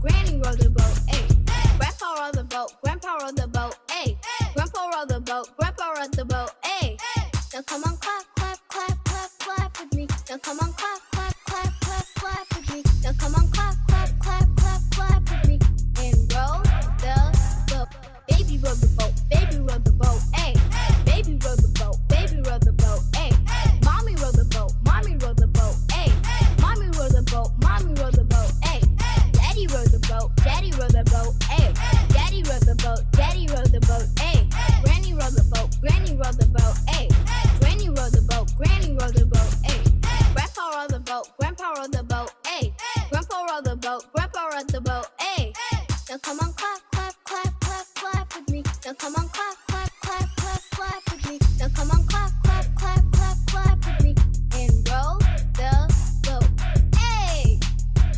Granny rode the boat, ayy. Grandpa rode the boat, Grandpa rode the boat, ayy. Grandpa rode the boat, Grandpa rode the boat, ayy. Now come on, clap, clap, clap, clap, clap with me. Now come on, clap, clap, clap, clap, clap with me. Now come on, clap, clap, clap, clap, clap with me. And row the boat. Baby rode the boat, baby rode the boat, ayy. Baby rode the boat, baby rode the boat, ayy. Mommy rode the boat, mommy rode the boat, ayy. Mommy rode the boat, mommy rode the boat, ayy. Daddy rode the boat, daddy rode the boat, ayy. Daddy rode the boat, daddy rode the boat, ayy. Granny rode the boat, granny rode the boat, ayy. Granny rode the boat, granny rode the boat, ayy. Grandpa rode the boat, grandpa rode the boat, ayy. Grandpa rode the boat, grandpa rode the boat,